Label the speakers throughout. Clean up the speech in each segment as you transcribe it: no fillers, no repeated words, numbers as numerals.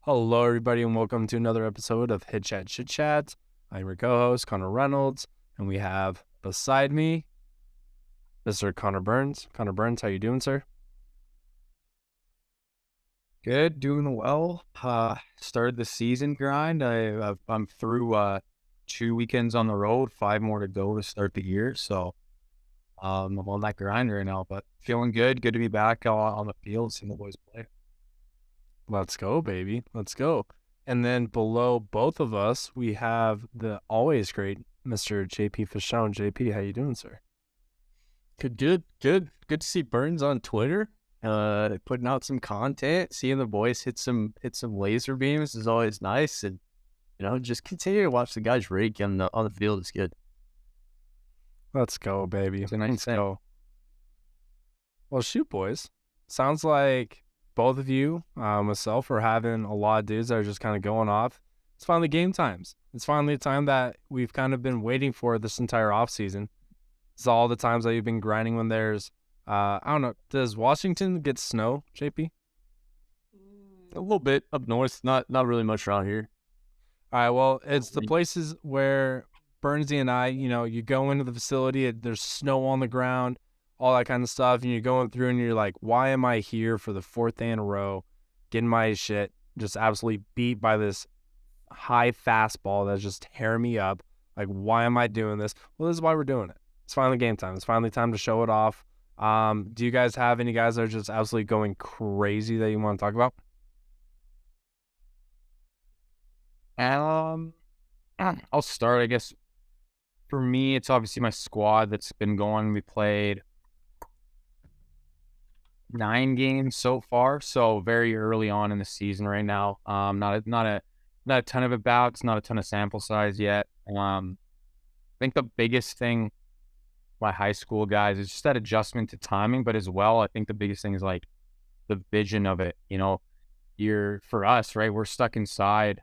Speaker 1: Hello, everybody, and welcome to another episode of Hit Chat Chit Chat. I'm your co-host, Connor Reynolds, and we have beside me Mr. Connor Burns. Connor Burns, how you doing, sir?
Speaker 2: Good, doing well. Started the season grind. I'm through 2 weekends on the road, 5 more to go to start the year. So I'm on that grind right now, but feeling good. Good to be back on the field, seeing the boys play.
Speaker 1: Let's go, baby. Let's go. And then below both of us, we have the always great Mr. JP Fasone. JP, how you doing, sir?
Speaker 3: Good to see Burns on Twitter. Putting out some content, seeing the boys hit some laser beams is always nice, and just continue to watch the guys rake on the field is good.
Speaker 1: Let's go, baby.
Speaker 2: It's a nice
Speaker 1: Let's
Speaker 2: thing.
Speaker 1: go. Well, shoot, boys. Sounds like both of you, myself, are having a lot of dudes that are just kind of going off. It's finally game times. It's finally a time that we've kind of been waiting for this entire offseason. It's all the times that you've been grinding when there's, I don't know, does Washington get snow, JP?
Speaker 3: A little bit up north, not really much around here.
Speaker 1: All right, well, it's the places where Burnsy and I, you go into the facility, there's snow on the ground, all that kind of stuff, and you're going through and you're like, why am I here for the fourth day in a row, getting my shit just absolutely beat by this high fastball that's just tearing me up? Like, why am I doing this? Well, this is why we're doing it. It's finally game time. It's finally time to show it off. Do you guys have any guys that are just absolutely going crazy that you want to talk about?
Speaker 2: I'll start, I guess. For me, it's obviously my squad that's been going. We played 9 games so far, so very early on in the season right now. Not a ton of at-bats, not a ton of sample size yet. I think the biggest thing my high school guys is just that adjustment to timing, but as well, I think the biggest thing is like the vision of it. For us, right? We're stuck inside,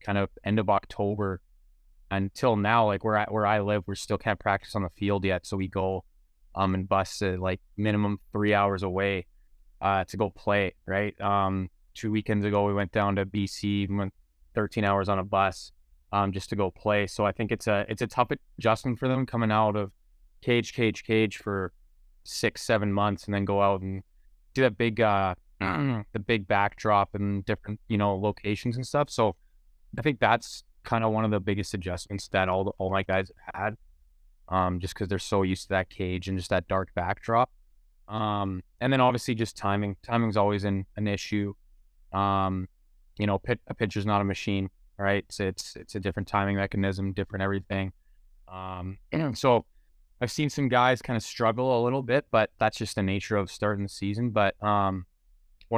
Speaker 2: kind of end of October until now. Like where I live, we still can't practice on the field yet, so we go and bus like minimum 3 hours away to go play. Right. 2 weekends ago, we went down to BC, went 13 hours on a bus just to go play. So I think it's a tough adjustment for them coming out of cage for 6-7 months and then go out and do that big the big backdrop and different locations and stuff. So I think that's kind of one of the biggest adjustments that all my guys have had, just because they're so used to that cage and just that dark backdrop. And then obviously just timing. Timing's always an issue. A pitcher's not a machine, right? So it's a different timing mechanism, different everything. So I've seen some guys kind of struggle a little bit, but that's just the nature of starting the season. But one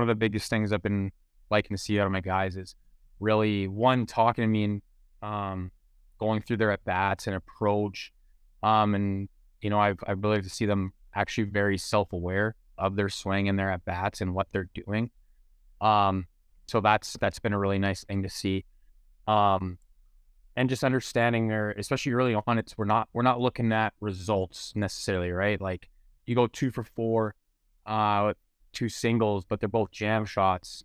Speaker 2: of the biggest things I've been liking to see out of my guys is really, one, talking to me and going through their at-bats and approach. And I really like to see them actually very self-aware of their swing and their at-bats and what they're doing. So that's been a really nice thing to see. And just understanding especially early on, we're not looking at results necessarily, right? Like you go 2 for 4 with 2 singles, but they're both jam shots.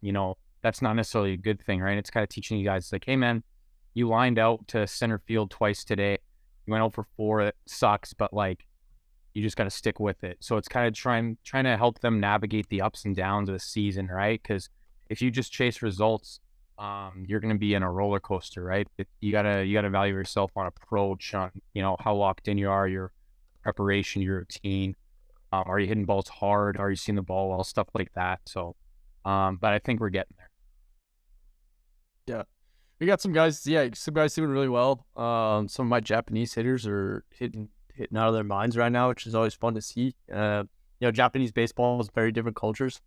Speaker 2: That's not necessarily a good thing, right? It's kind of teaching you guys like, hey man, you lined out to center field twice today. You went out for 4. It sucks, but like you just got to stick with it. So it's kind of trying to help them navigate the ups and downs of the season, right? Because if you just chase results, you're going to be in a roller coaster, right? You gotta value yourself on approach, on how locked in you are, your preparation, your routine. Are you hitting balls hard? Are you seeing the ball well? Stuff like that. So, but I think we're getting there.
Speaker 3: Yeah, we got some guys. Yeah, some guys doing really well. Some of my Japanese hitters are hitting out of their minds right now, which is always fun to see. Japanese baseball is very different cultures,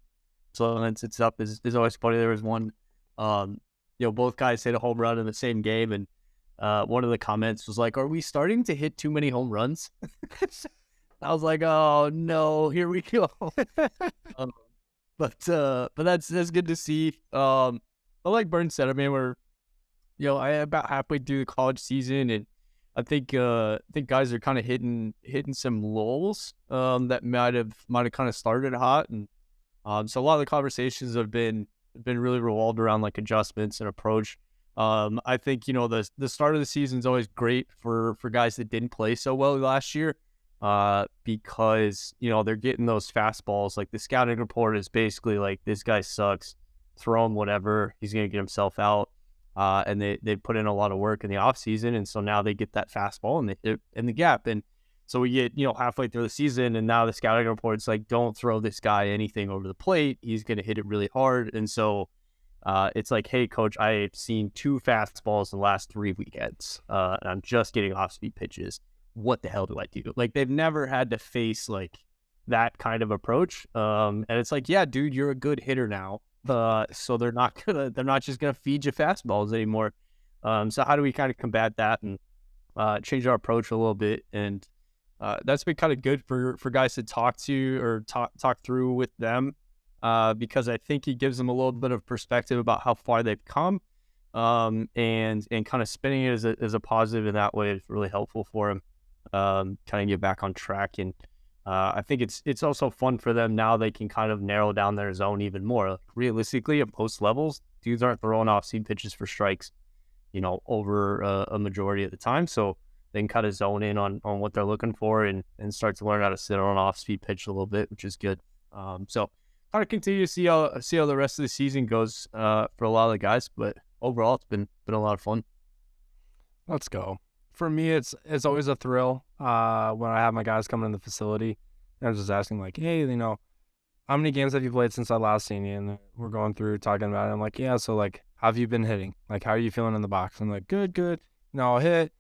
Speaker 3: so it's up is always funny. There was one. Both guys hit a home run in the same game, and one of the comments was like, "Are we starting to hit too many home runs?" I was like, "Oh no, here we go." But that's good to see. But like Burns said, I mean, we're I am about halfway through the college season, and I think guys are kind of hitting some lulls that might have kind of started hot, and so a lot of the conversations have been been really revolved around like adjustments and approach. I think, you know, the start of the season is always great for guys that didn't play so well last year, because, you know, they're getting those fastballs. Like the scouting report is basically like, this guy sucks, throw him whatever, he's going to get himself out. And they put in a lot of work in the off season. And so now they get that fastball and they hit in the gap. And so we get, you know, halfway through the season, and now the scouting report's like, don't throw this guy anything over the plate. He's going to hit it really hard. And so it's like, hey, coach, I've seen 2 fastballs in the last 3 weekends, and I'm just getting off-speed pitches. What the hell do I do? Like, they've never had to face, like, that kind of approach. And it's like, yeah, dude, you're a good hitter now. So they're not just gonna feed you fastballs anymore. So how do we kind of combat that and change our approach a little bit? And that's been kind of good for guys to talk to or talk through with them, because I think it gives them a little bit of perspective about how far they've come, and kind of spinning it as a positive in that way is really helpful for them, kind of get back on track. And I think it's also fun for them now. They can kind of narrow down their zone even more. Like, realistically, at post levels, dudes aren't throwing off seam pitches for strikes, you know, over a majority of the time. So they can kind of zone in on what they're looking for and start to learn how to sit on an off-speed pitch a little bit, which is good. So kind of continue to see how the rest of the season goes for a lot of the guys. But overall, it's been a lot of fun.
Speaker 1: Let's go. For me, it's always a thrill when I have my guys coming in the facility, and I'm just asking, like, hey, you know, how many games have you played since I last seen you? And we're going through talking about it. I'm like, yeah, so, like, how have you been hitting? Like, how are you feeling in the box? I'm like, good. You know, I'll hit,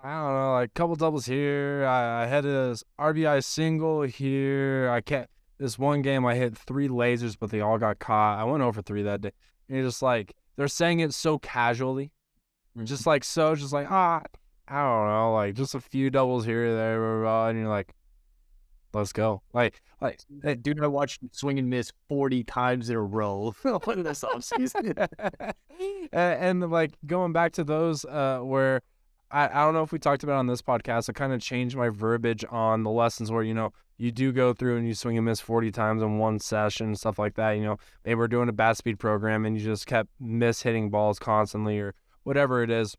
Speaker 1: I don't know, like, couple doubles here. I had a RBI single here. This one game I hit 3 lasers, but they all got caught. I went over 3 that day. And you're just like, they're saying it so casually. Just like, I don't know, like, just a few doubles here or there, blah, blah, blah, and you're like, let's go. Like,
Speaker 3: Hey, dude, I watched him swing and miss 40 times in a row in this offseason.
Speaker 1: and like, going back to those where I don't know if we talked about on this podcast, I kind of changed my verbiage on the lessons where, you know, you do go through and you swing and miss 40 times in one session and stuff like that. You know, maybe we're doing a bat speed program and you just kept hitting balls constantly or whatever it is.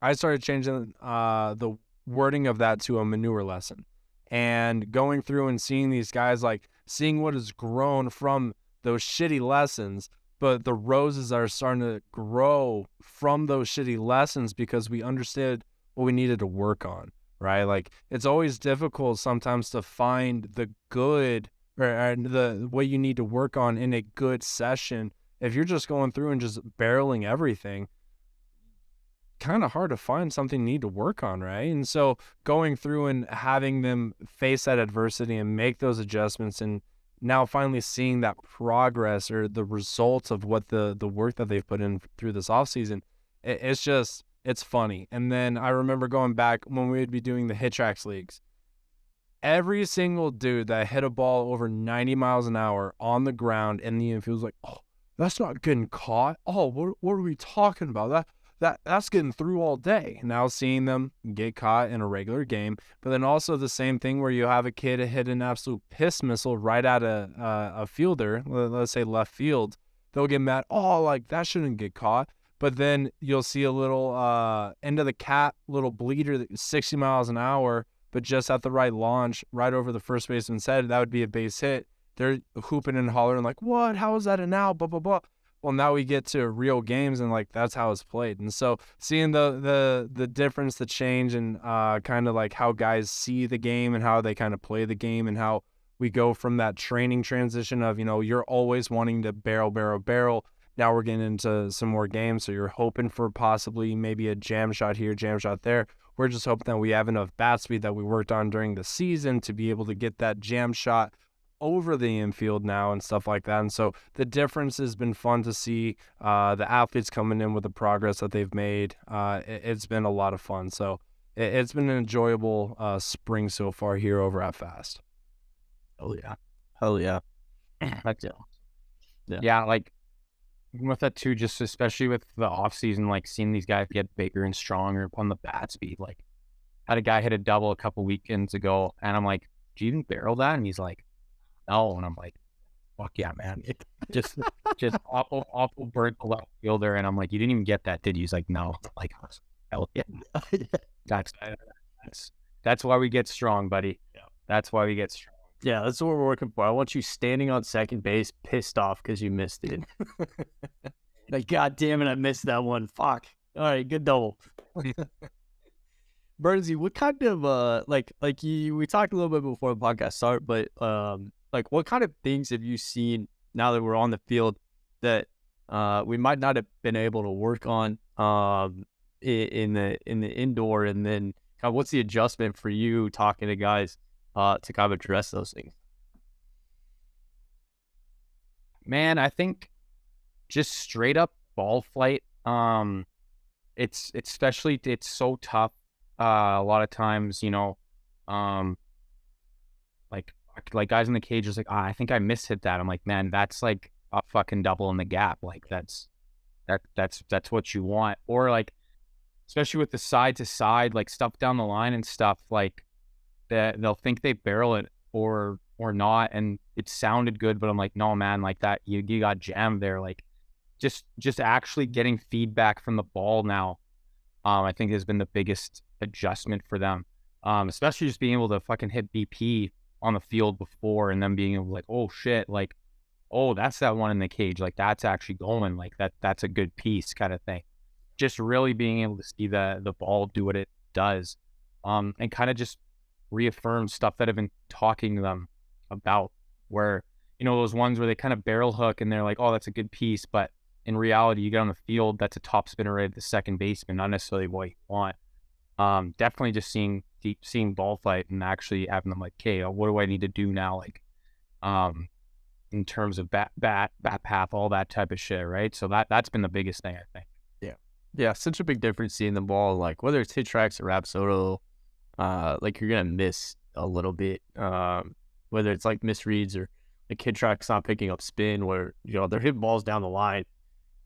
Speaker 1: I started changing the wording of that to a manure lesson, and going through and seeing these guys, like, seeing what has grown from those shitty lessons, but the roses are starting to grow from those shitty lessons because we understood what we needed to work on, right? Like, it's always difficult sometimes to find the good or what you need to work on in a good session. If you're just going through and just barreling everything, kind of hard to find something you need to work on, right? And so going through and having them face that adversity and make those adjustments, and now finally seeing that progress or the results of what the work that they've put in through this offseason, it's funny. And then I remember going back when we would be doing the hit tracks leagues, every single dude that hit a ball over 90 miles an hour on the ground in the infield was like, oh, that's not getting caught. Oh, what are we talking about? That's getting through all day. Now seeing them get caught in a regular game, but then also the same thing where you have a kid hit an absolute piss missile right at a fielder, let's say left field, they'll get mad. Oh, like, that shouldn't get caught. But then you'll see a little end of the cap, little bleeder, 60 miles an hour, but just at the right launch, right over the first baseman's head, that would be a base hit. They're hooping and hollering like, what? How is that an out? Blah, blah, blah. Well, now we get to real games, and, like, that's how it's played. And so seeing the difference, the change, and kind of like how guys see the game and how they kind of play the game, and how we go from that training transition of, you know, you're always wanting to barrel. Now we're getting into some more games, so you're hoping for possibly maybe a jam shot here, jam shot there. We're just hoping that we have enough bat speed that we worked on during the season to be able to get that jam shot over the infield now and stuff like that. And so the difference has been fun to see, the athletes coming in with the progress that they've made. It's been a lot of fun. So it's been an enjoyable spring so far here over at Fast.
Speaker 3: Hell yeah.
Speaker 2: Yeah, like, with that too, just especially with the off season, like, seeing these guys get bigger and stronger on the bat speed. Like, had a guy hit a double a couple weekends ago, and I'm like, do you even barrel that? And he's like, no. And I'm like, fuck yeah, man. just awful burnt the left fielder, and I'm like, you didn't even get that, did you? He's like, no. I'm like, hell yeah. That's why we get strong, buddy.
Speaker 3: Yeah.
Speaker 2: That's why we get strong.
Speaker 3: Yeah, that's what we're working for. I want you standing on second base, pissed off because you missed it. Like, God damn it, I missed that one. Fuck. All right, good double. Bernsey, what kind of we talked a little bit before the podcast started, but like what kind of things have you seen now that we're on the field that we might not have been able to work on in the indoor, and then kind of what's the adjustment for you talking to guys to kind of address those things?
Speaker 2: Man, I think just straight up ball flight. It's so tough. A lot of times, like guys in the cage is like, I think I mishit that. I'm like, man, that's like a fucking double in the gap. Like that's what you want. Or like, especially with the side to side, like stuff down the line and stuff, like that they'll think they barrel it or not, and it sounded good, but I'm like, no, man, like that you got jammed there. Like just actually getting feedback from the ball now, I think has been the biggest adjustment for them. Especially just being able to fucking hit BP on the field before, and then being able to like, oh shit, like, oh, that's that one in the cage, like that's actually going, like that's a good piece kind of thing. Just really being able to see the ball do what it does, and kind of just reaffirm stuff that I've been talking to them about, where those ones where they kind of barrel hook and they're like, oh, that's a good piece, but in reality, you get on the field, that's a top spinner right at the second baseman, not necessarily what you want. Definitely just seeing ball flight and actually having them like, okay, what do I need to do now? Like, in terms of bat path, all that type of shit, right? So that's been the biggest thing, I think.
Speaker 3: Yeah, such a big difference seeing the ball, like whether it's hit tracks or rapsodo, like you're gonna miss a little bit, whether it's like misreads or the kid track's not picking up spin, where they're hitting balls down the line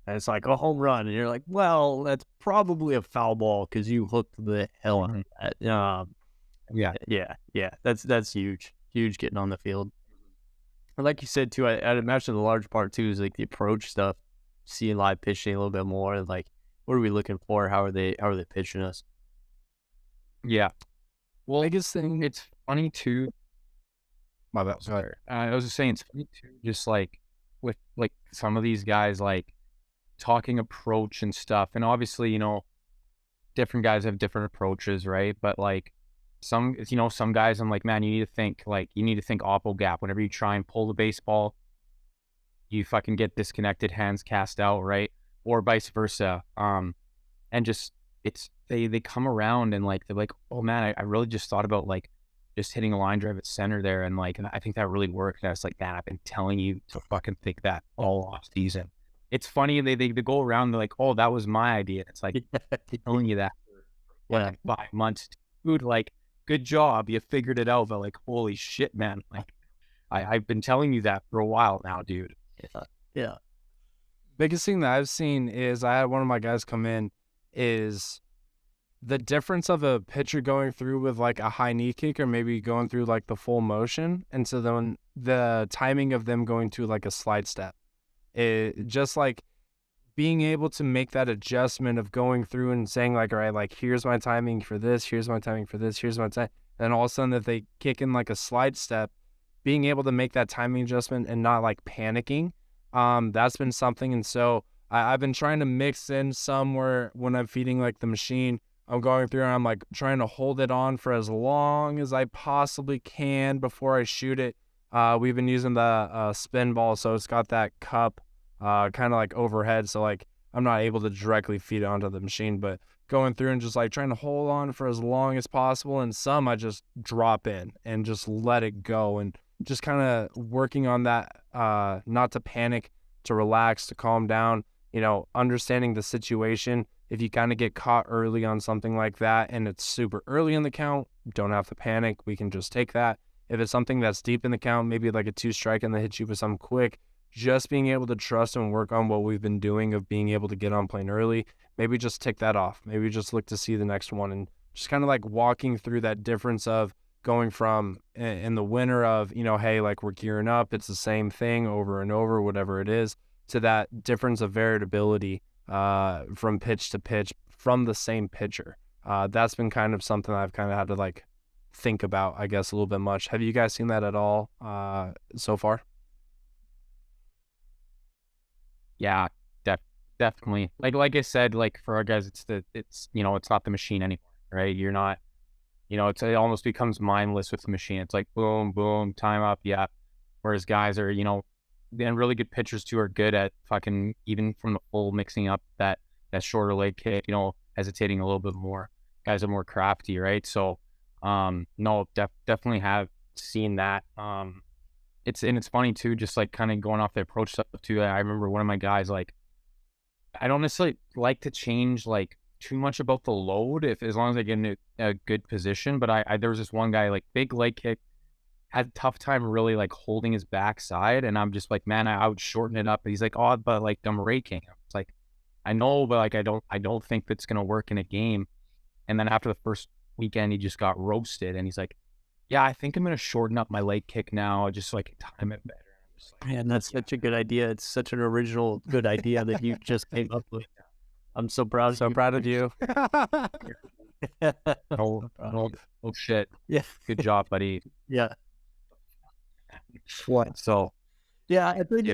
Speaker 3: and it's like a home run, and you're like, well, that's probably a foul ball because you hooked the hell out of that. Yeah, that's huge getting on the field. And like you said too, I'd imagine the large part too is like the approach stuff, seeing live pitching a little bit more, like what are we looking for? How are they pitching us?
Speaker 2: Yeah. Well,
Speaker 1: Biggest thing,
Speaker 2: it's funny too.
Speaker 1: my bad. Sorry.
Speaker 2: I was just saying, it's funny too, just like with like some of these guys, like talking approach and stuff. And obviously, different guys have different approaches, right? But like some guys, I'm like, man, you need to think oppo gap. Whenever you try and pull the baseball, you fucking get disconnected, hands cast out, right? Or vice versa. And just they come around and like they're like, oh man, I really just thought about like just hitting a line drive at center there, and like I think that really worked. And I was like, man, I've been telling you to fucking think that all off season. It's funny, they go around, they're like, oh, that was my idea. It's like telling you that for like 5 months, dude. Like, good job, you figured it out. But like, holy shit, man, like I've been telling you that for a while now, dude.
Speaker 3: Yeah.
Speaker 1: Biggest thing that I've seen is I had one of my guys come in is the difference of a pitcher going through with like a high knee kick or maybe going through like the full motion. And so then the timing of them going to like a slide step, it just like being able to make that adjustment of going through and saying like, all right, like here's my timing for this, here's my timing for this, here's my time. And all of a sudden if they kick in like a slide step, being able to make that timing adjustment and not like panicking. That's been something. And so I've been trying to mix in some where when I'm feeding like the machine, I'm going through and I'm like trying to hold it on for as long as I possibly can before I shoot it. We've been using the spin ball, so it's got that cup kind of like overhead, so like I'm not able to directly feed it onto the machine, but going through and just like trying to hold on for as long as possible. And some I just drop in and just let it go, and just kind of working on that, not to panic, to relax, to calm down, understanding the situation. If you kind of get caught early on something like that and it's super early in the count, don't have to panic. We can just take that. If it's something that's deep in the count, maybe like a 2-strike and they hit you with something quick, just being able to trust and work on what we've been doing of being able to get on plane early, maybe just tick that off. Maybe just look to see the next one, and just kind of like walking through that difference of going from in the winter of, hey, like we're gearing up, it's the same thing over and over, whatever it is, to that difference of variability from pitch to pitch from the same pitcher. That's been kind of something I've kind of had to like think about, I guess, a little bit much. Have you guys seen that at all so far?
Speaker 2: Yeah, definitely. Like I said, like for our guys, it's not the machine anymore, right? You're not, it almost becomes mindless with the machine. It's like boom, boom, time up, yeah. Whereas guys are, and really good pitchers too are good at fucking even from the full mixing up that shorter leg kick, hesitating a little bit more. Guys are more crafty, right? So, no, definitely have seen that. It's funny too, just like kind of going off the approach stuff too. I remember one of my guys, like, I don't necessarily like to change like too much about the load as long as I get in a good position. But I there was this one guy, like big leg kick, had a tough time really like holding his backside, and I'm just like, man, I would shorten it up. And he's like, oh, but like I'm raking. It's like, I know, but like I don't think that's gonna work in a game. And then after the first weekend, he just got roasted, and he's like, yeah, I think I'm gonna shorten up my leg kick now, just so I can time it better. I'm just like,
Speaker 3: Man, that's such a good idea. It's such an original good idea that you just came up with. I'm so proud.
Speaker 1: So proud of you.
Speaker 2: oh shit.
Speaker 3: Yeah.
Speaker 2: Good job, buddy.
Speaker 3: Yeah.
Speaker 2: What? So
Speaker 3: Yeah, I think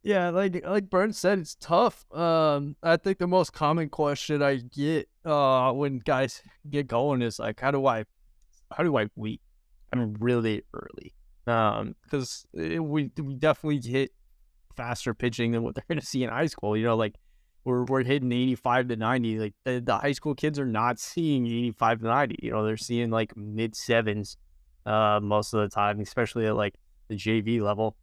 Speaker 3: yeah, like Burns said, it's tough. I think the most common question I get when guys get going is like, how do I weed? I mean, really early. Because we definitely hit faster pitching than what they're gonna see in high school. Like we're hitting 85 to 90. Like the high school kids are not seeing 85 to 90. They're seeing like mid sevens most of the time, especially at like the JV level.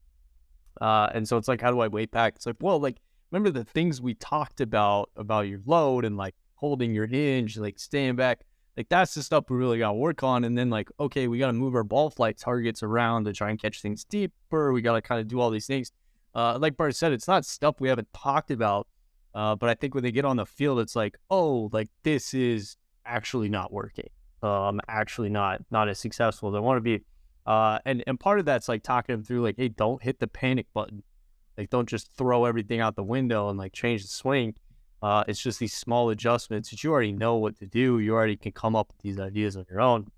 Speaker 3: And so it's like, how do I weight back? It's like, well, like, remember the things we talked about your load and like holding your hinge, like staying back, like that's the stuff we really got to work on. And then like, okay, we got to move our ball flight targets around to try and catch things deeper. We got to kind of do all these things. Like Bart said, it's not stuff we haven't talked about. But I think when they get on the field, it's like, oh, like this is actually not working. Actually not as successful as I want to be. And part of that's like talking them through like, hey, don't hit the panic button. Like, don't just throw everything out the window and like change the swing. It's just these small adjustments that you already know what to do. You already can come up with these ideas on your own.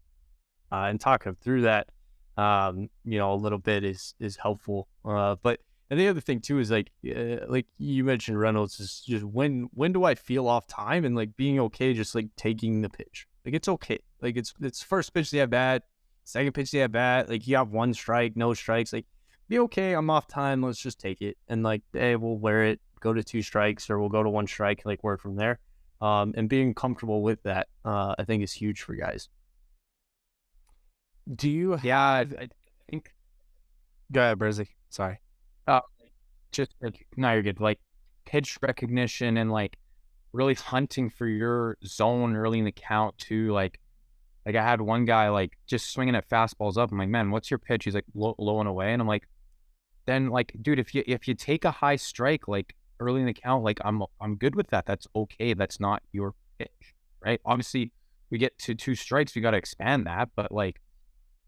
Speaker 3: And talking them through that, a little bit is helpful. And the other thing too is like you mentioned, Reynolds, is just when do I feel off time, and like being okay just like taking the pitch. Like it's okay. Like it's first pitch they have bad, second pitch they have bad. Like you have one strike, no strikes. Like be okay. I'm off time. Let's just take it. And like, hey, we'll wear it. Go to 2 strikes, or we'll go to 1 strike. Like work from there. And being comfortable with that, I think is huge for guys.
Speaker 1: Do you?
Speaker 2: Yeah, I think.
Speaker 1: Go ahead, Brizzy. Sorry.
Speaker 2: Just like, no, you're good. Like pitch recognition and like really hunting for your zone early in the count too. Like I had one guy like just swinging at fastballs up. I'm like, man, what's your pitch? He's like low and away, and I'm like, then like, dude, if you take a high strike like early in the count, like I'm good with that. That's okay. That's not your pitch, right? Obviously, we get to 2 strikes, we got to expand that, but like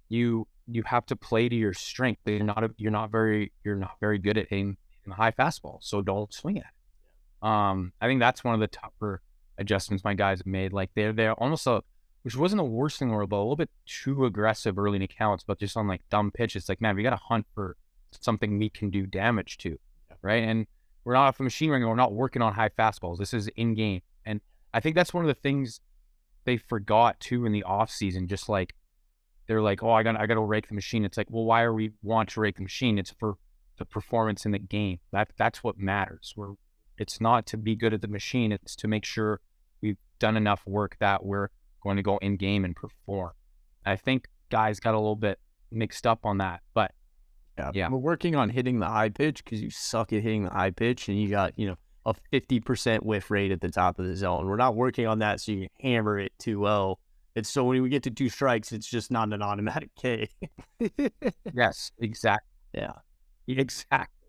Speaker 2: you have to play to your strength. You're not very good at hitting high fastball, so don't swing at it. I think that's one of the tougher adjustments my guys have made. Like they're almost which wasn't the worst thing in the world, but a little bit too aggressive early in accounts, but just on like dumb pitches. Like, man, we got to hunt for something we can do damage to, right? And we're not off a machine ring, we're not working on high fastballs. This is in game, and I think that's one of the things they forgot too in the off season. Just like they're like, oh, I got to rake the machine. It's like, well, why are we want to rake the machine? It's for the performance in the game. That's what matters. It's not to be good at the machine. It's to make sure we've done enough work that we're going to go in game and perform. I think guys got a little bit mixed up on that, but yeah.
Speaker 3: We're working on hitting the high pitch because you suck at hitting the high pitch, and you got a 50% whiff rate at the top of the zone. We're not working on that so you can hammer it too well. It's so when we get to 2 strikes, it's just not an automatic K.
Speaker 2: Yes, exactly.
Speaker 3: Yeah.
Speaker 2: Exactly.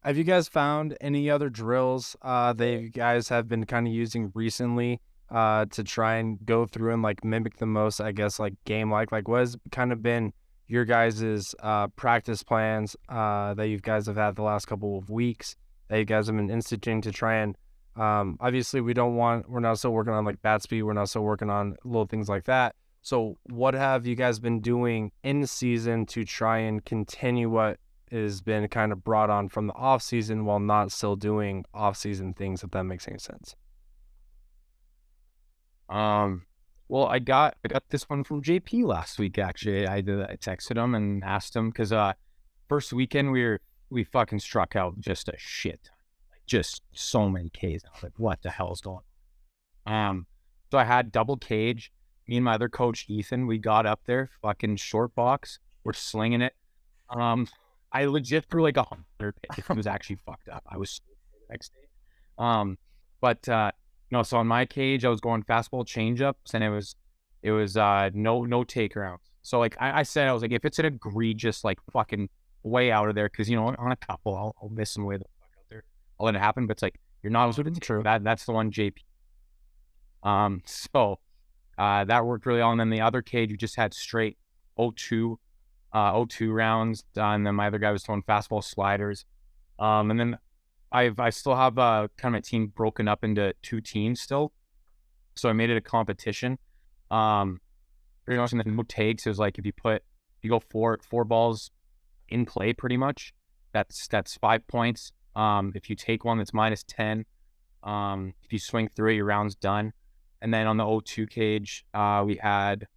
Speaker 1: Have you guys found any other drills that you guys have been kind of using recently to try and go through and like mimic the most, I guess, like game like what has kind of been your guys' practice plans that you guys have had the last couple of weeks that you guys have been instituting to try and obviously we're not still working on like bat speed, we're not still working on little things like that. So what have you guys been doing in the season to try and continue what has been kind of brought on from the off season while not still doing off season things, if that makes any sense?
Speaker 2: Well, I got this one from JP last week. Actually, I texted him and asked him because first weekend we fucking struck out just a shit ton. Like just so many Ks. I was like, what the hell's going on? So I had double cage. Me and my other coach Ethan, we got up there, fucking short box. We're slinging it. I legit threw like 100 pitches. It was actually fucked up. I was so sick the next day. But so on my cage, I was going fastball changeups, and it was no take rounds. So like I said, I was like, if it's an egregious like fucking way out of there, because on a couple, I'll miss them way the fuck out there. I'll let it happen. But it's like you're not true. That's the one JP. So that worked really well. And then the other cage, we just had straight 0-2 rounds. And then my other guy was throwing fastball sliders. And then I still have kind of a team broken up into 2 teams still. So I made it a competition. Pretty much in the no takes, it was like if you go four balls in play pretty much, that's 5 points. If you take one, that's -10. If you swing through it, your round's done. And then on the 0-2 cage, we had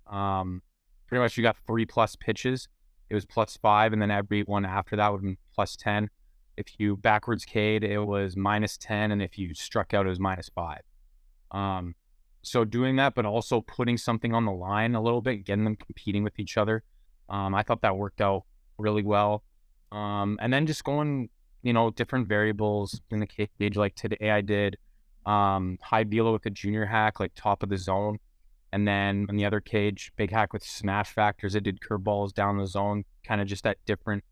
Speaker 2: pretty much you got 3+ pitches. It was +5, and then every one after that would have been +10. If you backwards K'd, it was -10, and if you struck out, it was -5. So doing that, but also putting something on the line a little bit, getting them competing with each other. I thought that worked out really well. And then just going, different variables in the cage. Like today I did high velo with a junior hack, like top of the zone. And then on the other cage, big hack with smash factors. I did curveballs down the zone, kind of just at different,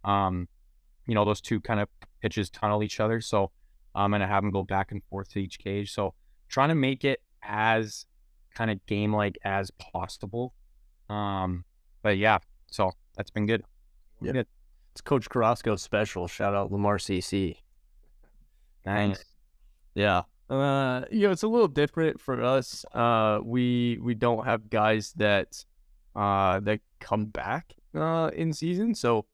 Speaker 2: those two kind of pitches tunnel each other. So I'm going to have them go back and forth to each cage. So trying to make it as kind of game-like as possible. But yeah, so that's been good.
Speaker 3: Yeah. Good. It's Coach Carrasco special. Shout out Lamar CC.
Speaker 2: Nice.
Speaker 3: Yeah. It's a little different for us. We don't have guys that come back in season, so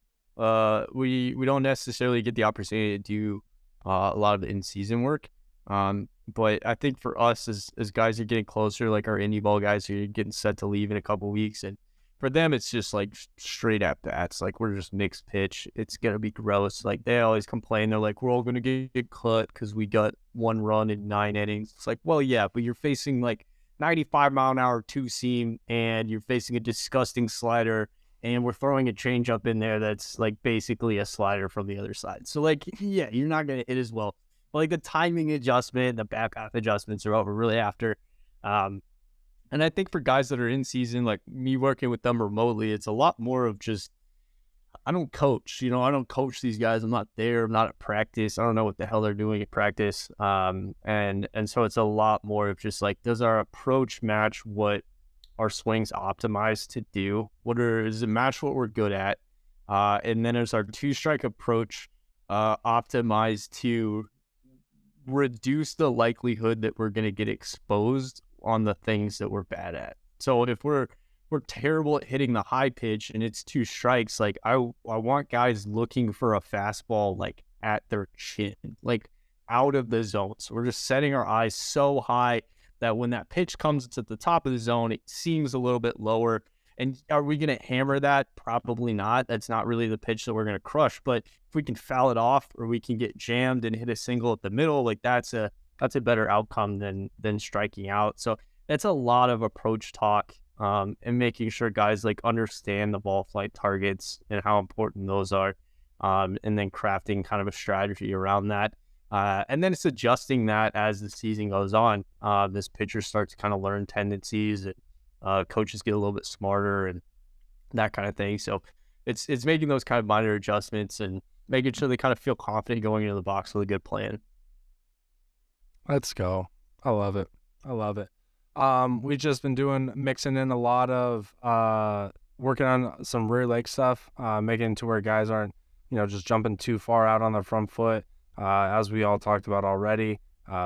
Speaker 3: we don't necessarily get the opportunity to do a lot of in-season work. But I think for us as guys are getting closer, like our indie ball guys are getting set to leave in a couple weeks, and for them it's just like straight at bats. Like we're just mixed pitch. It's gonna be gross. Like they always complain. They're like, we're all gonna get cut because we got 1 run in 9 innings. It's like, well, yeah, but you're facing like 95-mile-an-hour 2-seam, and you're facing a disgusting slider, and we're throwing a changeup in there that's like basically a slider from the other side. So like, yeah, you're not gonna hit as well. But like the timing adjustment, the back half adjustments are over really after. And I think for guys that are in season, like me working with them remotely, it's a lot more of just, I don't coach, I don't coach these guys. I'm not there. I'm not at practice. I don't know what the hell they're doing at practice. And so it's a lot more of just like, does our approach match what our swings optimized to do? Does it match what we're good at? And then is our 2-strike approach optimized to reduce the likelihood that we're going to get exposed on the things that we're bad at? So if we're terrible at hitting the high pitch and it's 2 strikes, like I want guys looking for a fastball like at their chin, like out of the zone. So we're just setting our eyes so high that when that pitch comes to the top of the zone, it seems a little bit lower. And are we going to hammer that? Probably not. That's not really the pitch that we're going to crush. But if we can foul it off, or we can get jammed and hit a single at the middle, like that's a better outcome than striking out. So that's a lot of approach talk, and making sure guys like understand the ball flight targets and how important those are, and then crafting kind of a strategy around that. And then it's adjusting that as the season goes on. This pitcher starts to kind of learn tendencies, and coaches get a little bit smarter and that kind of thing. So it's making those kind of minor adjustments and making sure they kind of feel confident going into the box with a good plan.
Speaker 1: Let's go. I love it. We've just been mixing in a lot of working on some rear leg stuff, making it to where guys aren't, just jumping too far out on the front foot, as we all talked about already.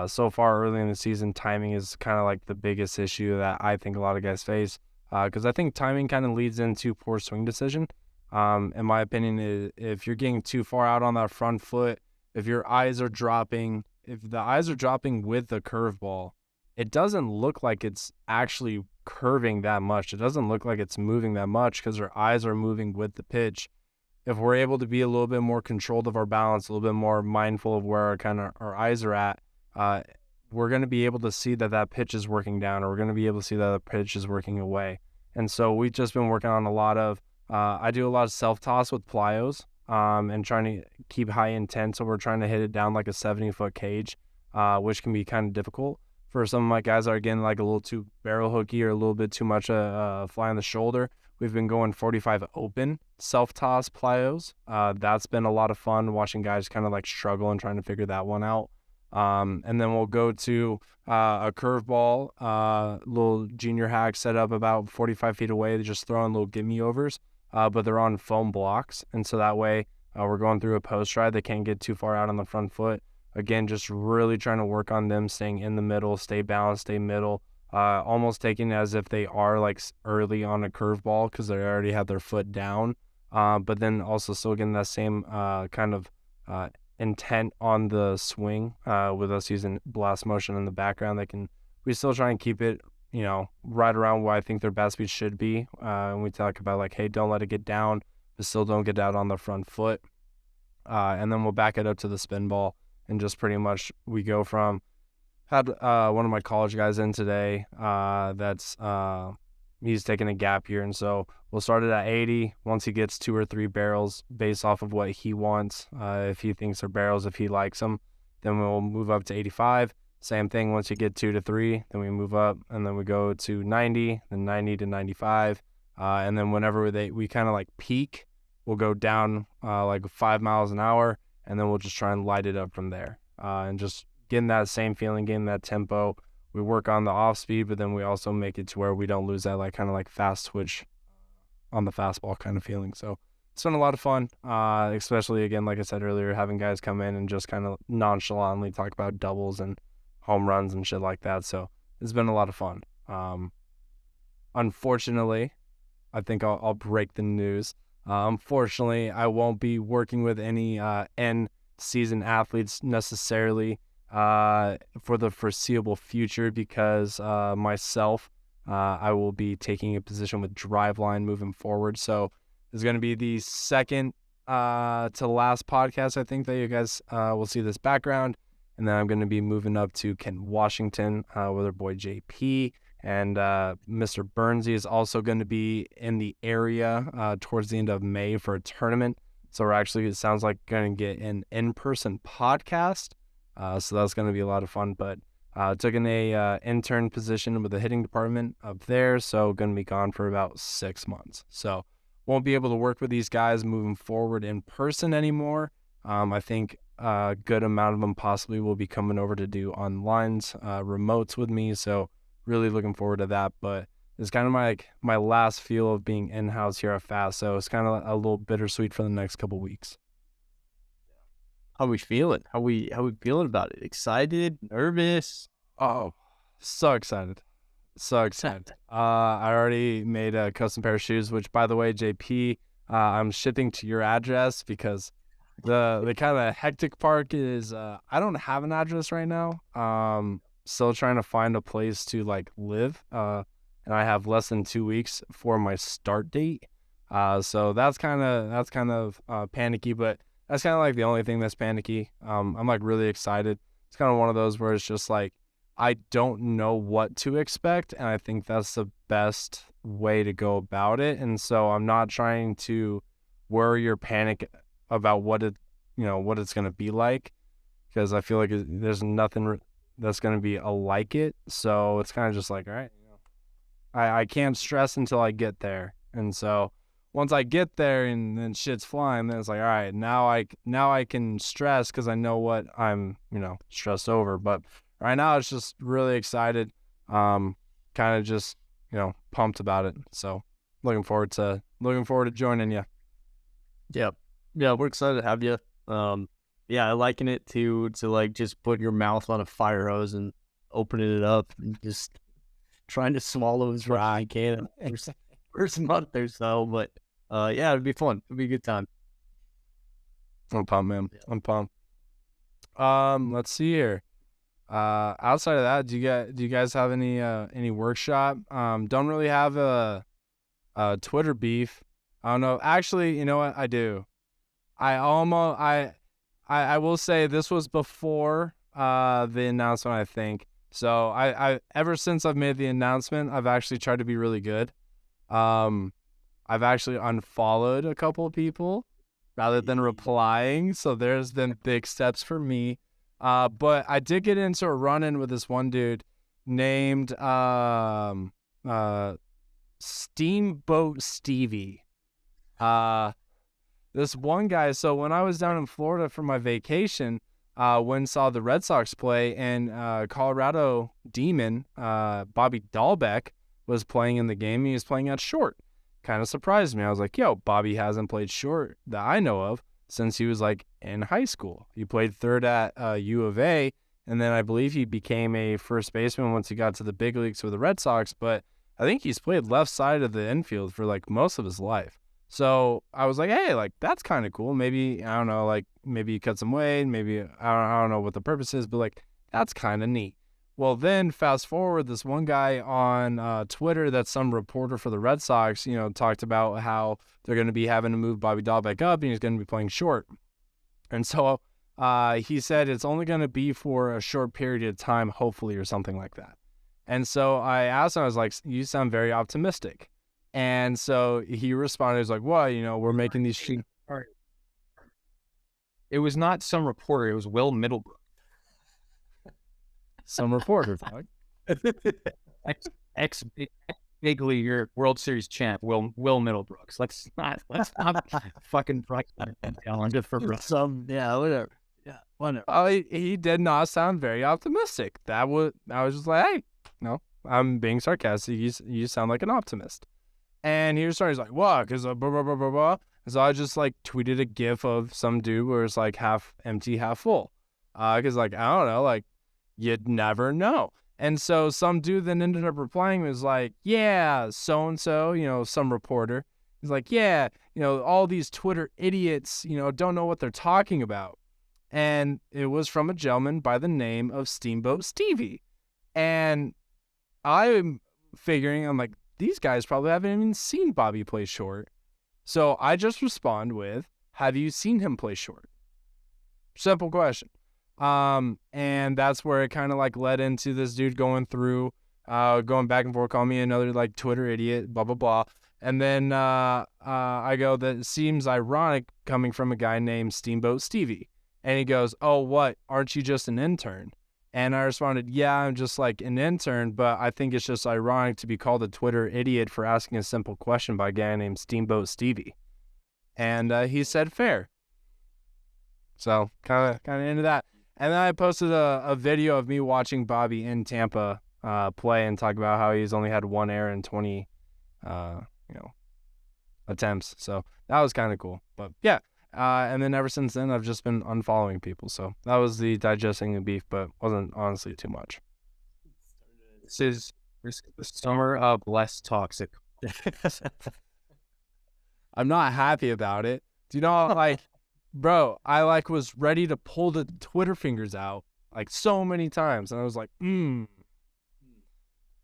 Speaker 1: So far early in the season, timing is kind of like the biggest issue that I think a lot of guys face, because I think timing kind of leads into poor swing decision. In my opinion, if you're getting too far out on that front foot, if the eyes are dropping with the curveball, it doesn't look like it's actually curving that much. It doesn't look like it's moving that much because our eyes are moving with the pitch. If we're able to be a little bit more controlled of our balance, a little bit more mindful of where our eyes are at, we're going to be able to see that pitch is working down, or we're going to be able to see that the pitch is working away. And so we've just been working on a lot of, I do a lot of self-toss with plyos, and trying to keep high intent. So we're trying to hit it down like a 70-foot cage, which can be kind of difficult for some of my guys that are getting like a little too barrel hooky or a little bit too much fly on the shoulder. We've been going 45 open self-toss plyos. That's been a lot of fun watching guys kind of like struggle and trying to figure that one out. And then we'll go to a curveball, little junior hack set up about 45 feet away. They're just throwing little gimme-overs, but they're on foam blocks. And so that way we're going through a post ride. They can't get too far out on the front foot. Again, just really trying to work on them staying in the middle, stay balanced, stay middle, almost taking it as if they are like early on a curveball because they already have their foot down, but then also still getting that same kind of intent on the swing with us using blast motion in the background. We still try and keep it, right around where I think their bat speed should be. And we talk about like, hey, don't let it get down, but still don't get out on the front foot. And then we'll back it up to the spin ball. And just pretty much we go from, had one of my college guys in today he's taking a gap year. And so we'll start it at 80. Once he gets 2 or 3 barrels based off of what he wants, if he thinks they're barrels, if he likes them, then we'll move up to 85. Same thing, once you get 2 to 3, then we move up and then we go to 90, then 90 to 95. And then whenever we kind of like peak, we'll go down like 5 miles an hour. And then we'll just try and light it up from there, and just getting that same feeling, getting that tempo. We work on the off speed, but then we also make it to where we don't lose that like kind of like fast twitch on the fastball kind of feeling. So it's been a lot of fun, especially again, like I said earlier, having guys come in and just kind of nonchalantly talk about doubles and home runs and shit like that. So it's been a lot of fun. Unfortunately, I think I'll break the news. Unfortunately, I won't be working with any end season athletes necessarily for the foreseeable future because myself, I will be taking a position with Driveline moving forward. So it's going to be the second to last podcast, I think, that you guys will see this background. And then I'm going to be moving up to Kent, Washington with our boy JP. And Mr. Burnsy is also going to be in the area towards the end of May for a tournament. So we're actually, it sounds like, going to get an in-person podcast. So that's going to be a lot of fun. But took in a intern position with the hitting department up there. So going to be gone for about 6 months. So won't be able to work with these guys moving forward in person anymore. I think a good amount of them possibly will be coming over to do online remotes with me. So really looking forward to that, but it's kind of my last feel of being in-house here at Fast, so it's kind of a little bittersweet for the next couple weeks.
Speaker 3: How we feeling? How we feeling about it? Excited? Nervous?
Speaker 1: Oh, so excited. I already made a custom pair of shoes, which, by the way, JP, I'm shipping to your address because the kind of hectic part is I don't have an address right now. Still trying to find a place to like live, and I have less than 2 weeks for my start date, so that's kind of panicky, but that's kind of like the only thing that's panicky. I'm like really excited. It's kind of one of those where it's just like I don't know what to expect, and I think that's the best way to go about it. And so I'm not trying to worry or panic about what it's gonna be like, because I feel like there's nothing that's going to be like it. So it's kind of just like, all right, I can't stress until I get there. And so once I get there and then shit's flying, then it's like, all right, now I can stress because I know what I'm, stressed over. But right now it's just really excited. kind of just, pumped about it. So looking forward to joining you.
Speaker 3: Yeah, we're excited to have you. I liken it to like just put your mouth on a fire hose and opening it up and just trying to swallow as dry I can first month or so. But it'd be fun. It'd be a good time.
Speaker 1: I'm pumped, man. Yeah. I'm pumped. Let's see here. Outside of that, do you guys have any workshop? Don't really have a Twitter beef. I don't know. Actually, you know what? I do. I will say this was before the announcement, I think. So I ever since I've made the announcement, I've actually tried to be really good. I've actually unfollowed a couple of people rather than replying. So there's been big steps for me. But I did get into a run-in with this one dude named Steamboat Stevie. This one guy. So when I was down in Florida for my vacation, saw the Red Sox play, and Colorado Demon, Bobby Dahlbeck, was playing in the game. He was playing at short. Kind of surprised me. I was like, yo, Bobby hasn't played short that I know of since he was like in high school. He played third at U of A, and then I believe he became a first baseman once he got to the big leagues with the Red Sox, but I think he's played left side of the infield for like most of his life. So I was like, hey, like that's kind of cool. Maybe, I don't know, like maybe he cut some weight, maybe I don't know what the purpose is, but like that's kind of neat. Well, then fast forward, this one guy on Twitter that's some reporter for the Red Sox, talked about how they're going to be having to move Bobby Dahlbeck up and he's going to be playing short. And so he said it's only going to be for a short period of time, hopefully, or something like that. And so I asked him, I was like, you sound very optimistic. And so he responded, he was like, well, we're making these sheets.
Speaker 2: It was not some reporter, it was Will Middlebrook.
Speaker 1: Some reporter, dog.
Speaker 2: Ex big leaguer, World Series champ, Will Middlebrooks. Let's not fucking break that down just for
Speaker 3: whatever. Yeah, whatever.
Speaker 1: Oh, he did not sound very optimistic. I was just like, hey, no, I'm being sarcastic. You sound like an optimist. And he was like, what? Because blah, blah, blah, blah, blah. And so I just like tweeted a gif of some dude where it's like half empty, half full. Because like, I don't know, like, you'd never know. And so some dude then ended up replying was like, yeah, so-and-so, some reporter. He's like, yeah, all these Twitter idiots, don't know what they're talking about. And it was from a gentleman by the name of Steamboat Stevie. And I'm figuring, I'm like, these guys probably haven't even seen Bobby play short. So I just respond with, have you seen him play short? Simple question. And that's where it kind of like led into this dude going back and forth, calling me another like Twitter idiot, blah, blah, blah. And then I go, that seems ironic coming from a guy named Steamboat Stevie. And he goes, oh, what? Aren't you just an intern? And I responded, yeah, I'm just like an intern, but I think it's just ironic to be called a Twitter idiot for asking a simple question by a guy named Steamboat Stevie. And he said fair. So kind of into that. And then I posted a video of me watching Bobby in Tampa play and talk about how he's only had one error in 20 attempts. So that was kind of cool. But yeah. And then ever since then, I've just been unfollowing people. So that was the digesting the beef, but wasn't honestly too much.
Speaker 2: This is the summer of less toxic.
Speaker 1: I'm not happy about it. Do you know, like, bro, I like was ready to pull the Twitter fingers out like so many times. And I was like, we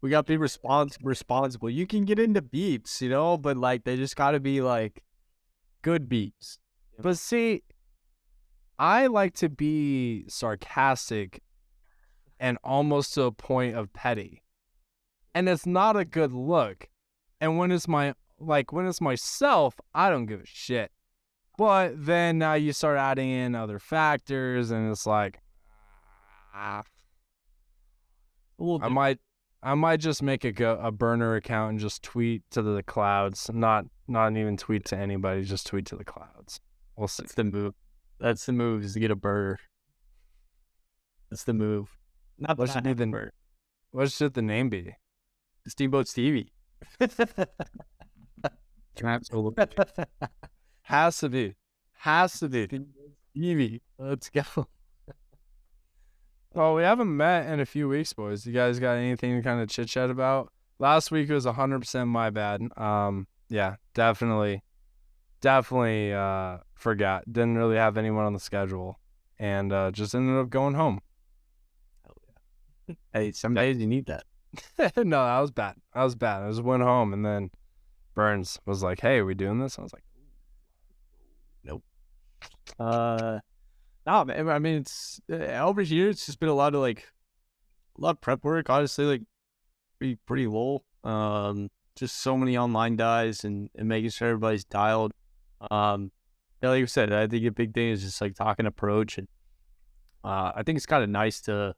Speaker 3: got to be responsible. You can get into beeps, but like they just got to be like good beeps.
Speaker 1: But see, I like to be sarcastic and almost to a point of petty. And it's not a good look. And when it's myself, I don't give a shit. But then now you start adding in other factors and it's like, I might just make a burner account and just tweet to the clouds, not even tweet to anybody, just tweet to the clouds. We'll see.
Speaker 3: That's the move. That's the move, is to get a burner. That's the move.
Speaker 1: What should the name be?
Speaker 3: Steamboat Stevie.
Speaker 2: Absolutely.
Speaker 3: Has to be. Stevie. Let's go.
Speaker 1: Well, we haven't met in a few weeks, boys. You guys got anything to kind of chit chat about? Last week was 100% my bad. Yeah, definitely forgot. Didn't really have anyone on the schedule, and just ended up going home.
Speaker 3: Hell yeah. Hey, some days you need that.
Speaker 1: No, that was bad. I just went home, and then Burns was like, "Hey, are we doing this?" I was like,
Speaker 3: "Nope." No, man. I mean, it's over here. It's just been a lot of prep work. Honestly, like pretty low. Just so many online dies and making sure everybody's dialed. Yeah, like you said, I think a big thing is just like talking approach, and I think it's kind of nice to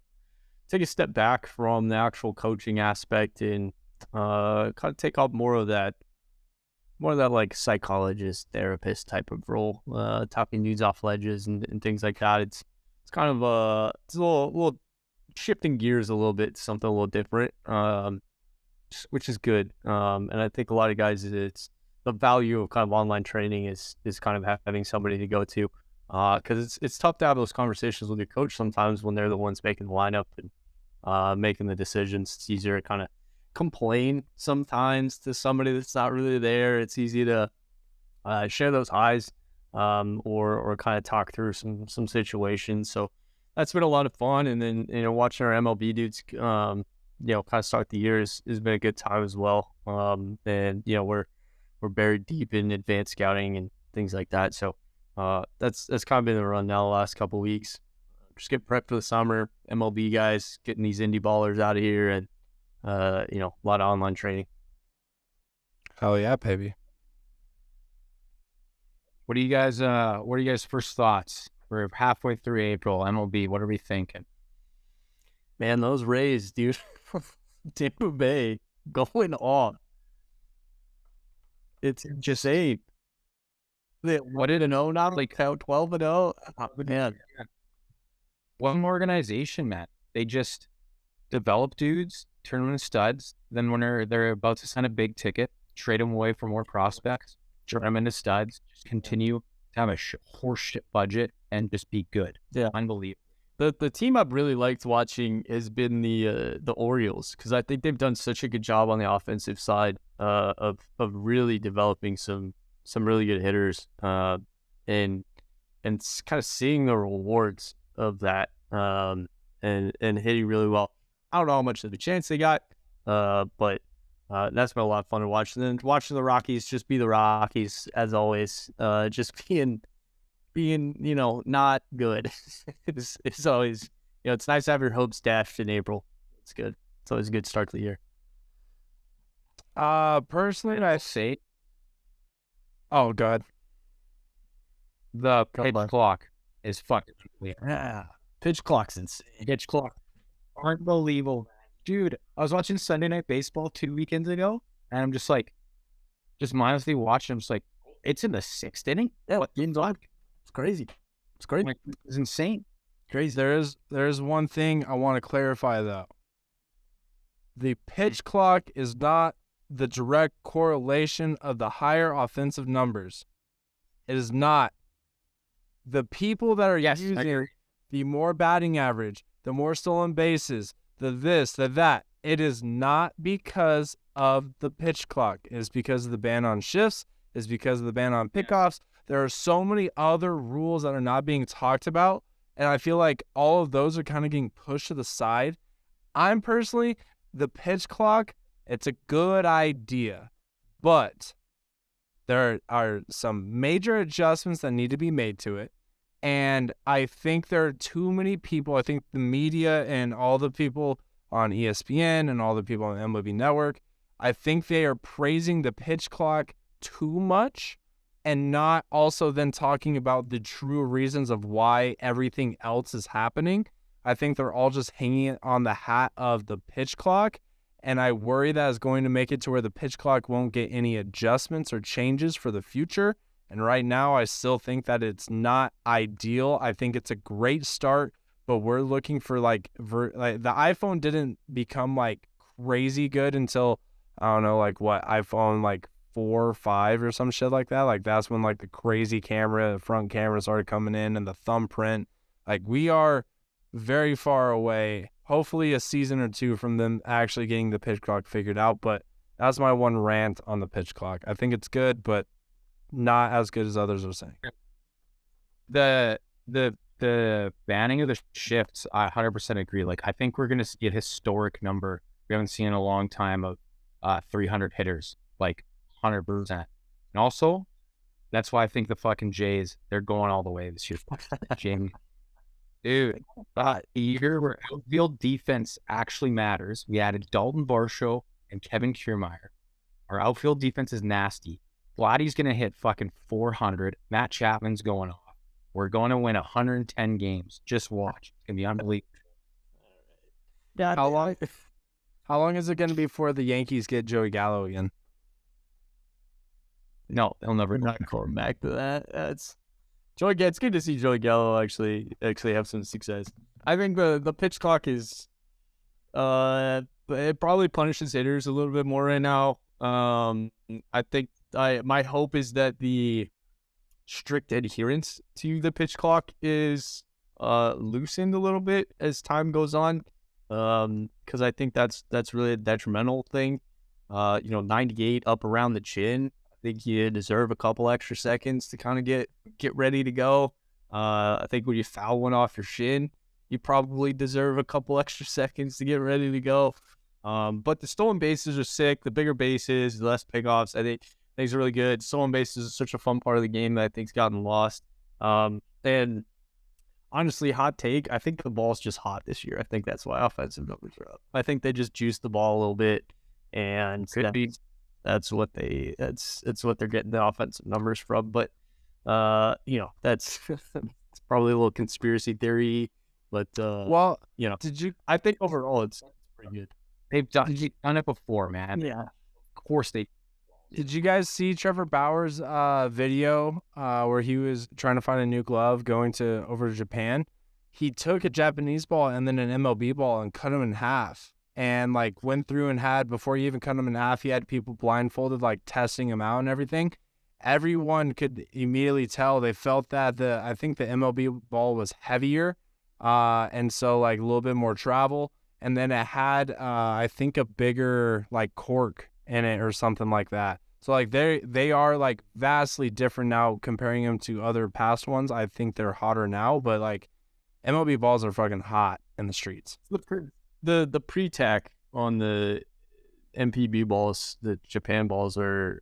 Speaker 3: take a step back from the actual coaching aspect and kind of take up more of that like psychologist, therapist type of role, talking dudes off ledges and things like that. It's kind of it's a little shifting gears a little bit, something a little different, which is good. And I think a lot of guys, it's the value of kind of online training is kind of having somebody to go to, because it's tough to have those conversations with your coach sometimes when they're the ones making the lineup and making the decisions. It's easier to kind of complain sometimes to somebody that's not really there. It's easy to share those highs, or kind of talk through some situations. So that's been a lot of fun. And then, watching our MLB dudes, kind of start the year has been a good time as well. And we're buried deep in advanced scouting and things like that. So that's kind of been the run now the last couple of weeks. Just get prepped for the summer. MLB guys getting these indie ballers out of here, and a lot of online training.
Speaker 1: "Hell yeah, baby."
Speaker 2: What are you guys' first thoughts? We're halfway through April. MLB, what are we thinking?
Speaker 3: Man, those Rays, dude. Tampa Bay going on. It's just eight. What did an 0 now? Like 12-0? Oh, man.
Speaker 2: One organization, man. They just develop dudes, turn them into studs. Then when they're about to sign a big ticket, trade them away for more prospects, turn them into studs, just continue to have a horseshit budget and just be good.
Speaker 3: Yeah.
Speaker 2: Unbelievable.
Speaker 3: The team I've really liked watching has been the Orioles, because I think they've done such a good job on the offensive side of really developing some really good hitters, and kind of seeing the rewards of that, and hitting really well. I don't know how much of a chance they got, but that's been a lot of fun to watch. And then watching the Rockies just be the Rockies as always, just being not good. It's always, it's nice to have your hopes dashed in April. It's good. It's always a good start to the year.
Speaker 1: Personally, I say, oh god,
Speaker 2: the pitch clock is fucking weird.
Speaker 3: Yeah, pitch clock's insane.
Speaker 2: Pitch clock, unbelievable, dude. I was watching Sunday Night Baseball 2 weekends ago, and I'm just like, mindlessly watching. I'm just like, it's in the 6th inning.
Speaker 3: Yeah, what game's on? It's crazy. It's crazy.
Speaker 2: Like, it's insane.
Speaker 1: Crazy. There's one thing I want to clarify though. The pitch clock is not the direct correlation of the higher offensive numbers. It is not. The people that are using the more batting average, the more stolen bases, the this, the that, it is not because of the pitch clock. It is because of the ban on shifts. It is because of the ban on pickoffs. There are so many other rules that are not being talked about, and I feel like all of those are kind of getting pushed to the side. I'm personally, the pitch clock, it's a good idea, but there are some major adjustments that need to be made to it, and I think there are too many people. I think the media and all the people on ESPN and all the people on the MLB Network, I think they are praising the pitch clock too much and not also then talking about the true reasons of why everything else is happening. I think they're all just hanging it on the hat of the pitch clock, and I worry that is going to make it to where the pitch clock won't get any adjustments or changes for the future. And right now, I still think that it's not ideal. I think it's a great start, but we're looking for like the iPhone didn't become like crazy good until, I don't know, like what, iPhone like 4 or 5 or some shit like that. Like that's when like the crazy front camera started coming in and the thumbprint. Like we are very far away, hopefully a season or two from them actually getting the pitch clock figured out. But that's my one rant on the pitch clock. I think it's good, but not as good as others are saying.
Speaker 2: The banning of the shifts, I 100% agree. Like I think we're gonna see a historic number we haven't seen in a long time of 300 hitters, like 100%. And also, that's why I think the fucking Jays, they're going all the way this year. Jamie, dude, a year where outfield defense actually matters. We added Dalton Varsho and Kevin Kiermaier. Our outfield defense is nasty. Vladdy's gonna hit fucking 400. Matt Chapman's going off. We're going to win 110 games. Just watch. It's going to be unbelievable.
Speaker 3: Yeah,
Speaker 1: How long is it going to be before the Yankees get Joey Gallo again?
Speaker 2: No, they'll never.
Speaker 3: We're not going back to that. It's good to see Joey Gallo actually have some success. I think the pitch clock is it probably punishes hitters a little bit more right now. I think my hope is that the strict adherence to the pitch clock is loosened a little bit as time goes on, because I think that's really a detrimental thing. 98 up around the chin, I think you deserve a couple extra seconds to kind of get ready to go. I think when you foul one off your shin, you probably deserve a couple extra seconds to get ready to go. But the stolen bases are sick. The bigger bases, the less pickoffs, I think are really good. Stolen bases is such a fun part of the game that I think's gotten lost. And honestly, hot take, I think the ball's just hot this year. I think that's why offensive numbers are up. I think they just juiced the ball a little bit, and that's what they're getting the offensive numbers from. But that's it's probably a little conspiracy theory. But I think overall it's pretty good.
Speaker 2: They've done it before, man.
Speaker 3: Yeah,
Speaker 2: of course they.
Speaker 1: Did you guys see Trevor Bauer's video where he was trying to find a new glove going over to Japan? He took a Japanese ball and then an MLB ball and cut them in half, and like went through and had, before he even cut them in half, he had people blindfolded like testing them out and everything. Everyone could immediately tell, they felt that I think the MLB ball was heavier, and so like a little bit more travel, and then it had I think a bigger like cork in it or something like that. So like they are like vastly different now comparing them to other past ones. I think they're hotter now, but like MLB balls are fucking hot in the streets.
Speaker 3: The pre-tack on the MPB balls, the Japan balls are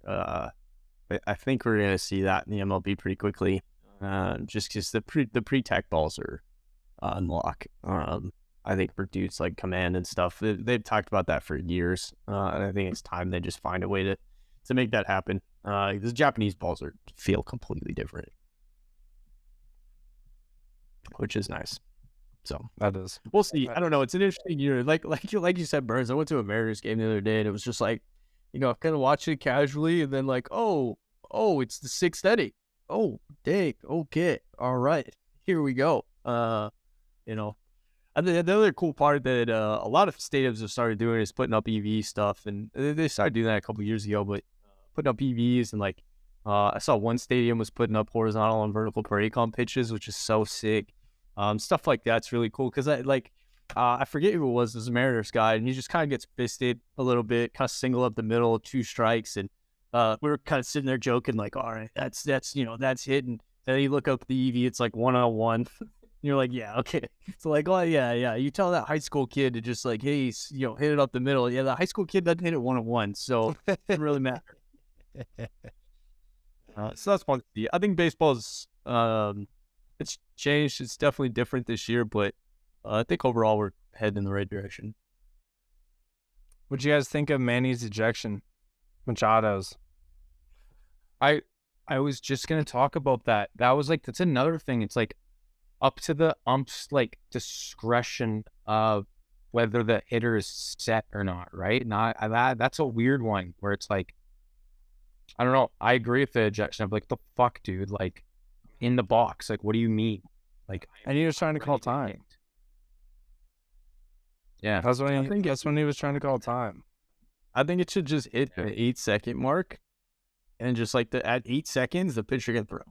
Speaker 3: I think we're gonna see that in the MLB pretty quickly. Just because the pre-tack balls are on lock. I think for dudes like Command and stuff, they've talked about that for years, and I think it's time they just find a way to make that happen. The Japanese balls feel completely different, which is nice. So
Speaker 1: that is.
Speaker 3: We'll see. I don't know. It's an interesting year. Like you said, Burns. I went to a Mariners game the other day, and it was just like, kind of watching it casually, and then like, oh, it's the sixth inning. Oh, dang. Okay, all right, here we go. And the other cool part that a lot of stadiums have started doing is putting up EV stuff, and they started doing that a couple years ago. But putting up EVs, and like I saw one stadium was putting up horizontal and vertical parade com pitches, which is so sick. Stuff like that's really cool because I forget who it was. This Mariners guy, and he just kind of gets fisted a little bit, kind of single up the middle, 2 strikes, and we were kind of sitting there joking like, all right, that's hitting. And then you look up the EV, it's like 101. You're like, yeah, okay. So like, oh yeah. You tell that high school kid to just like, hey, hit it up the middle. Yeah, the high school kid doesn't hit it 101, so it doesn't really matter. So that's fun to see. I think baseball's it's changed. It's definitely different this year, but I think overall we're heading in the right direction.
Speaker 1: What'd you guys think of Manny's ejection? Machado's.
Speaker 2: I was just gonna talk about that. That was like, that's another thing. It's like up to the ump's like discretion of whether the hitter is set or not, right? That's a weird one where it's like, I don't know. I agree with the ejection. I'm like, the fuck, dude? Like, in the box. Like, what do you mean? Like,
Speaker 1: and he was trying to call time.
Speaker 2: Yeah.
Speaker 1: That's when
Speaker 3: I think
Speaker 1: that's when he was trying to call time.
Speaker 3: I think it should just hit the 8-second mark, and just like at 8 seconds, the pitcher can throw.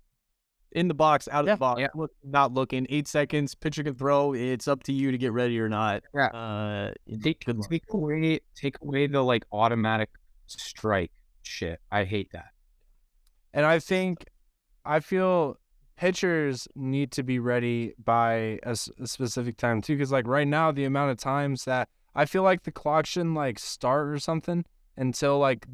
Speaker 3: In the box, out of the box, not looking. 8 seconds, pitcher can throw. It's up to you to get ready or not.
Speaker 2: Yeah. Take away the like automatic strike shit. I hate that.
Speaker 1: And I feel pitchers need to be ready by a specific time too, because like right now, the amount of times that I feel like the clock shouldn't like start or something until like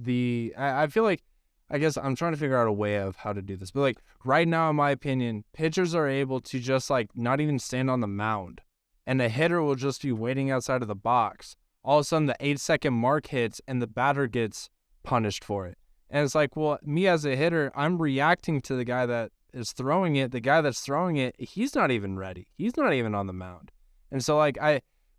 Speaker 1: I feel like, I guess I'm trying to figure out a way of how to do this, but like right now, in my opinion, pitchers are able to just like not even stand on the mound, and the hitter will just be waiting outside of the box. All of a sudden, the 8-second mark hits, and the batter gets punished for it. And it's like, well, me as a hitter, I'm reacting to the guy that is throwing it. The guy that's throwing it, he's not even ready. He's not even on the mound. And so like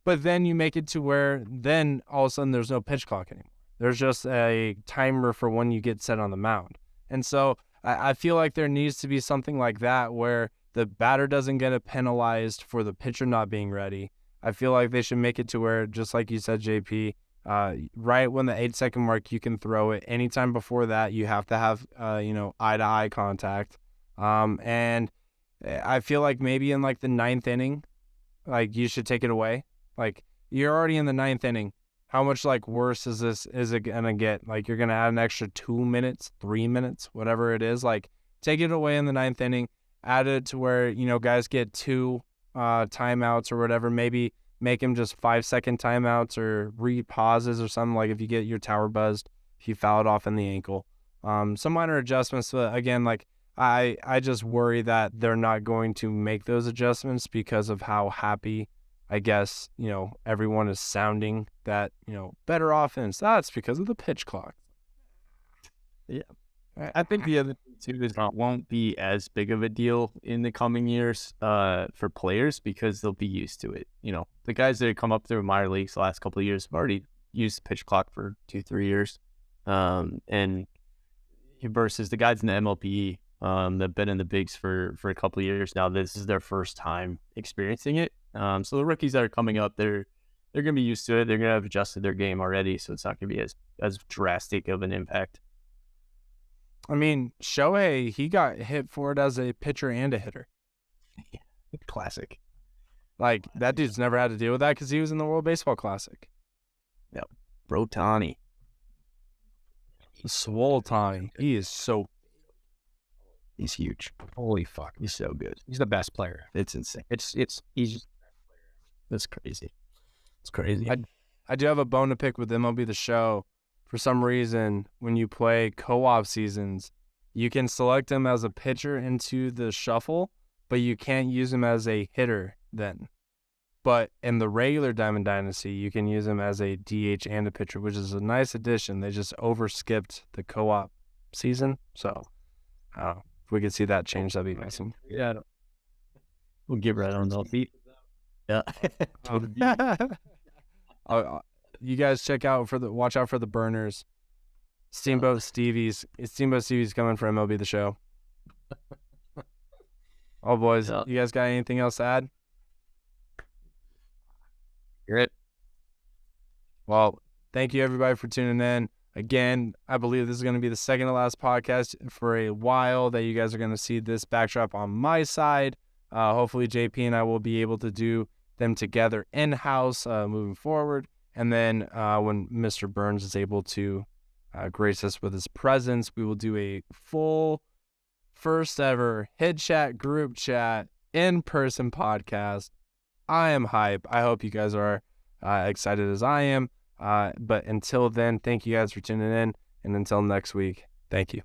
Speaker 1: but then you make it to where then all of a sudden there's no pitch clock anymore. There's just a timer for when you get set on the mound. And so I feel like there needs to be something like that where the batter doesn't get penalized for the pitcher not being ready. I feel like they should make it to where, just like you said, JP, right when the 8-second mark, you can throw it. Anytime before that, you have to have, eye-to-eye contact. And I feel like maybe in like the 9th inning, like you should take it away. Like you're already in the 9th inning. How much like worse is it gonna get? Like you're gonna add an extra 2 minutes, 3 minutes, whatever it is. Like take it away in the 9th inning. Add it to where guys get 2 timeouts or whatever. Maybe make them just 5-second timeouts or read pauses or something. Like if you get your tower buzzed, if you foul it off in the ankle, some minor adjustments. But again, like I just worry that they're not going to make those adjustments because of how happy, I guess, everyone is sounding that, better offense. That's because of the pitch clock.
Speaker 3: Yeah. I think the other thing too is it won't be as big of a deal in the coming years for players because they'll be used to it. The guys that have come up through minor leagues the last couple of years have already used the pitch clock for 2-3 years. And versus the guys in the MLB that've been in the bigs for a couple of years now, this is their first time experiencing it. So the rookies that are coming up, they're going to be used to it. They're going to have adjusted their game already, so it's not going to be as drastic of an impact.
Speaker 1: I mean, Shohei, he got hit for it as a pitcher and a hitter.
Speaker 3: Classic.
Speaker 1: Like, that dude's never had to deal with that because he was in the World Baseball Classic.
Speaker 3: Yep. Bro Tani.
Speaker 1: Swole Tommy. He is so...
Speaker 3: He's huge.
Speaker 2: Holy fuck.
Speaker 3: He's so good.
Speaker 2: He's the best player.
Speaker 3: It's insane.
Speaker 2: He's just...
Speaker 3: That's crazy. It's crazy.
Speaker 1: I do have a bone to pick with MLB The Show. For some reason, when you play co-op seasons, you can select him as a pitcher into the shuffle, but you can't use him as a hitter then. But in the regular Diamond Dynasty, you can use him as a DH and a pitcher, which is a nice addition. They just overskipped the co-op season. So, I don't know. If we could see that change, that'd be awesome.
Speaker 3: Yeah. We'll get right on the feet. Yeah.
Speaker 1: You guys watch out for the burners. Steamboat Stevie's coming for MLB The Show. Oh, boys, you guys got anything else to add?
Speaker 2: You're it.
Speaker 1: Well, thank you everybody for tuning in. Again, I believe this is going to be the second to last podcast for a while that you guys are going to see this backdrop on my side. Hopefully JP and I will be able to do them together in-house moving forward. And then when Mr. Burns is able to grace us with his presence, we will do a full first ever Head Chat group chat in-person podcast. I am hype. I hope you guys are excited as I am. But until then, thank you guys for tuning in. And until next week, thank you.